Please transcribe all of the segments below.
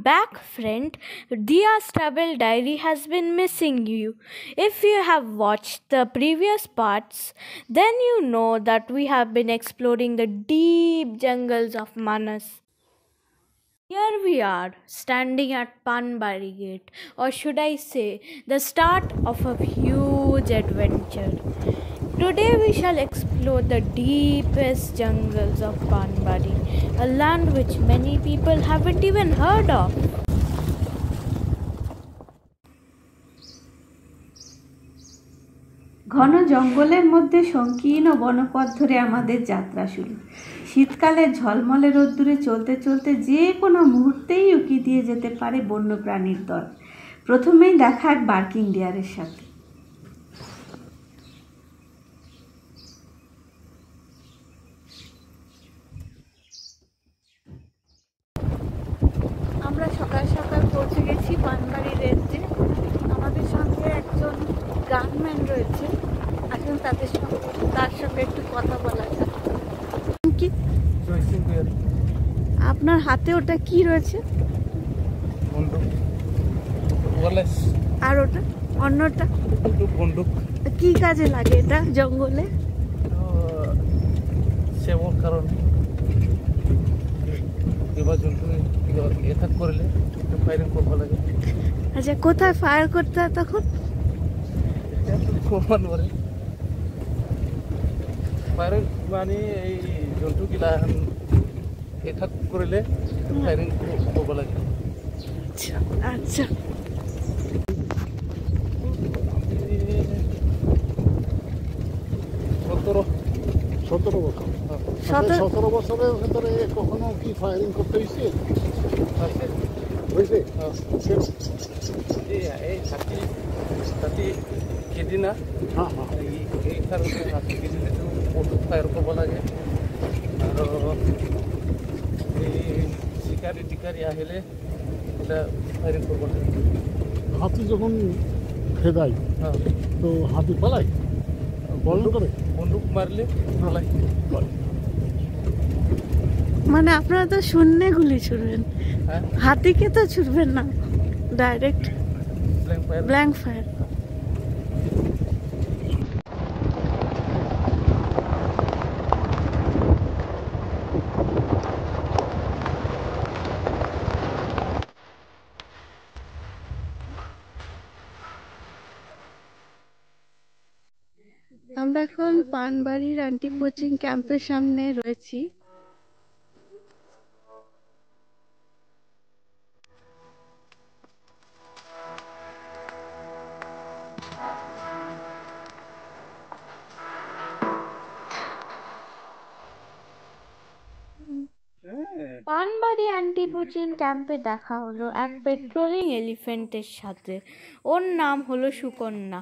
back, friend. Dia's travel diary has been missing you. If you have watched the previous parts, then you know that we have been exploring the deep jungles of Manas. Here we are, standing at Panbari Gate, or should I say, the start of a huge adventure. Today we shall explore the deepest jungles of Panbari, a land which many people haven't even heard of. ঘন জঙ্গলের মধ্যে সংকীর্ণ বনপথ ধরে আমাদের যাত্রা শুরু। শীতকালে ঝলমলে রোদ্দুরে চলতে চলতে যে কোনো মুহূর্তেই উকি দিয়ে যেতে পারে বন্যপ্রাণীর দল। প্রথমেই দেখা এক বার্কিং ডিয়ারের সাথে। আমরা সকাল সকাল পৌঁছে গেছি পানবাড়ি রেঞ্জে। আমাদের সঙ্গে একজন গানম্যান রয়েছে, এখন তার সঙ্গে একটু কথা বলা যাক। কি আপনার হাতে ওটা কি রয়েছে? আর ওটা অন্যটা কি কাজে লাগে এটা জঙ্গলে? সেবর কারণ করলে ফায়ারিং করবো লাগে। আচ্ছা, কোথায় ফায়ার করতে হয় তখন? ফায়ারিং মানে এই জন্তু গিলা এঠাক করলে ফায়ারিং করবো লাগে। আচ্ছা আচ্ছা, 17 বছর। 17 বছরের ভেতরে কখনো কি ফায়ারিং করতে হয়েছে? হয়েছে এই হাতি কেজি না, এই কারণে হাতি কেজিলে বহুত ফায়ার করবো লাগে। আর এই শিকারি টিকারি আহিলে এটা ফায়ারিং করবো লাগে। হাতি যখন খেদায় তো হাতি পালায়, বন্ধ করে বন্দুক মারলে পালায়। মানে আপনারা তো শূন্যে গুলি ছুড়বেন, হাতিকে তো ছুড়বেন না, ডাইরেক্ট ব্ল্যাঙ্ক ফায়ার। আমরা এখন পানবাড়ির অ্যান্টি পোচিং ক্যাম্পের সামনে রয়েছি। পানবাড়ি অ্যান্টি পোচিং ক্যাম্পে দেখা হলো এক পেট্রোলিং এলিফ্যান্টের সাথে। ওর নাম হলো সুকন্যা।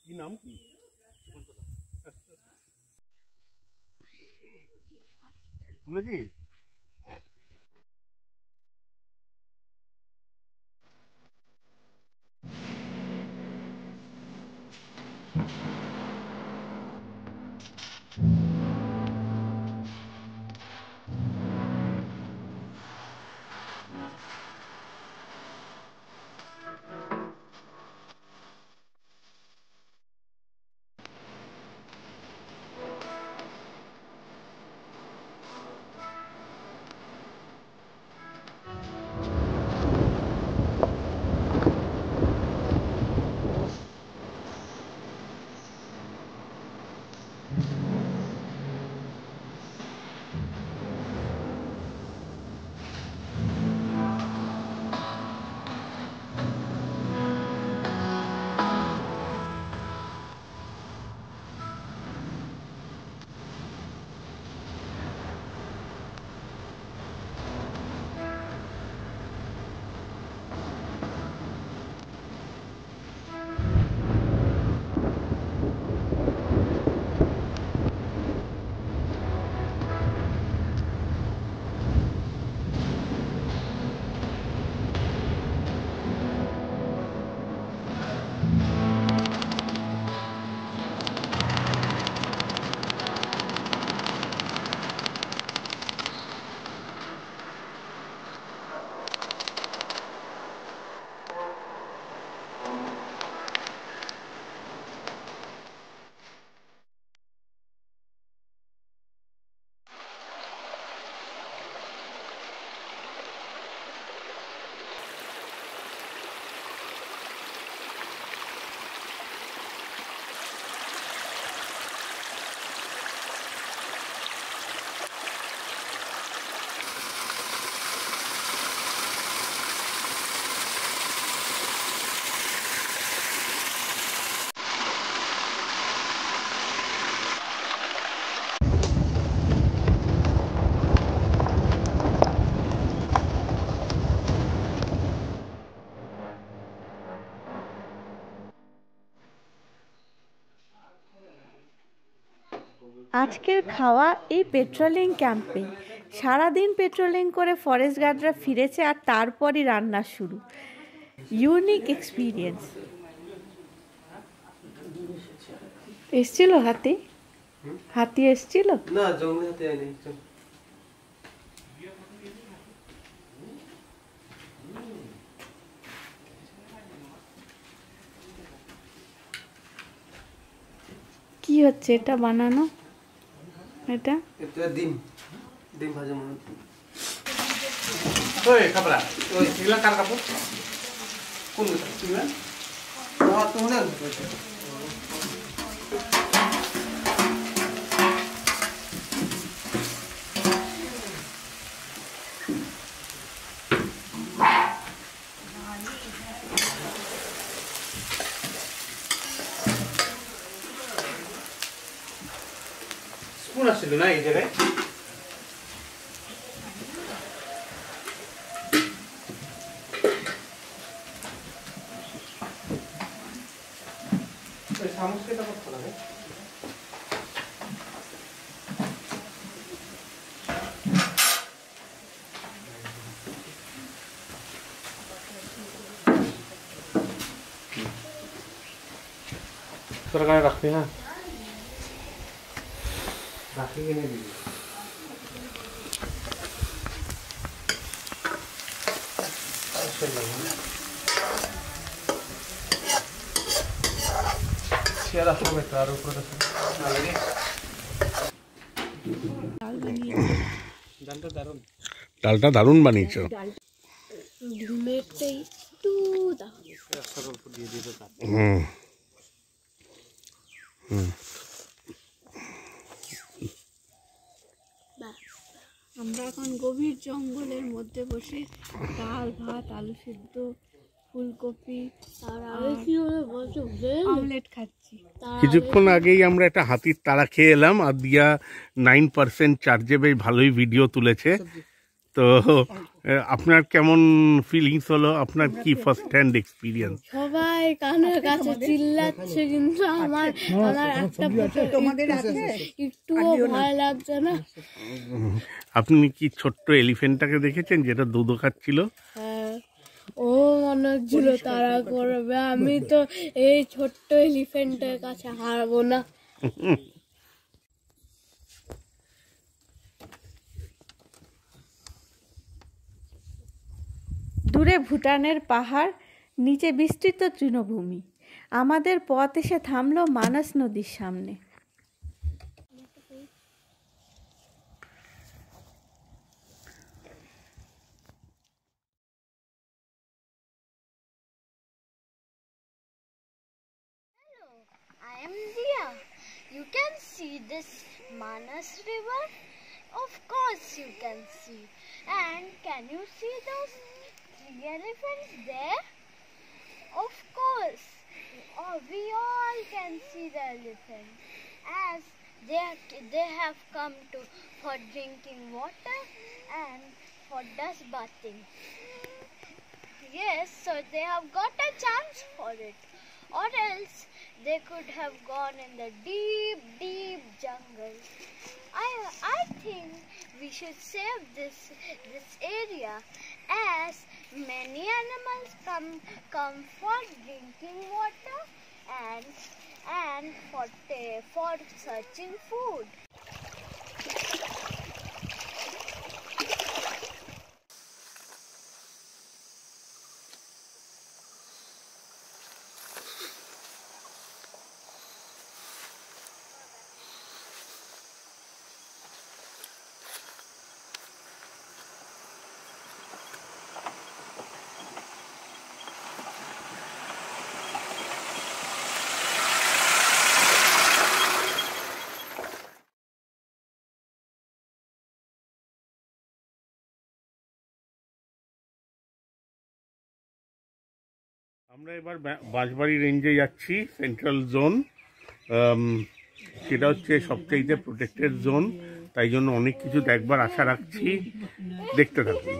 কি নাম কি? শুনেছি। আজকের খাওয়া এই পেট্রোলিং ক্যাম্পে। সারাদিন পেট্রোলিং করে ফরেস্ট গার্ডরা ফিরেছে আর তারপরই রান্না শুরু। Unique experience. এসছিল হাতি? হাতি এসছিল? না, জঙ্গলি হাতি আইনি। কি হচ্ছে এটা বানানো? এটা ডিম ডিম ভাজা মনে ওই খাবরা ওই এগুলা কার কাপড় কোন এগুলা তুমি না স্পুন আসছিল না এই জায়গায় চামচ কেটে করতে লাগে सरकार रखते हैं राखेंगे नहीं दीजिए शेयर आपको बेटा और ऊपर ডালটা দারুণ বানিয়েছো। হুম হুম আমরা এখন গভীর জঙ্গলের মধ্যে বসে ডাল ভাত আলু সিদ্ধ ফুলকপি অমলেট খাচ্ছি। কিছুক্ষণ আগেই আমরা একটা হাতির তাড়া খেয়ে এলাম আর দিয়া 9% চার্জে বেশ ভালোই ভিডিও তুলেছে। তো আপনার কেমন ফিলিংস হলো? আপনার কি ফার্স্ট হ্যান্ড এক্সপিরিয়েন্স? সবাই কানের কাছে চিল্লাচ্ছে কিন্তু আমার একটা একটুও ভয় লাগছে না। আপনি কি ছোট্ট এলিফ্যান্টটাকে দেখেছেন যেটা দুধ খাচ্ছিল? হ্যাঁ, ও মনে হচ্ছিল তারা করবে, আমি তো এই ছোট্ট এলিফ্যান্টের কাছে হারবো না। দূরে ভুটানের পাহাড়, নিচে বিস্তৃত তৃণভূমি। আমাদের পথ এসে থামলো মানস নদীর সামনে। I am Dia. You can see this Manas river? Of course you can see. And can you see those 3 elephants there? Of course. Oh, we all can see the elephants as they have come for drinking water and for dust bathing. Yes, so they have got a chance for it. Or else they could have gone in the deep, deep jungle. I think we should save this area as many animals come for drinking water and for searching food. আমরা এবার বাঁশবাড়ি রেঞ্জে যাচ্ছি, central zone. সেটা হচ্ছে সবচেয়ে protected zone, তাই জন্য অনেক কিছু দেখবার আশা রাখছি। দেখতে থাকুন।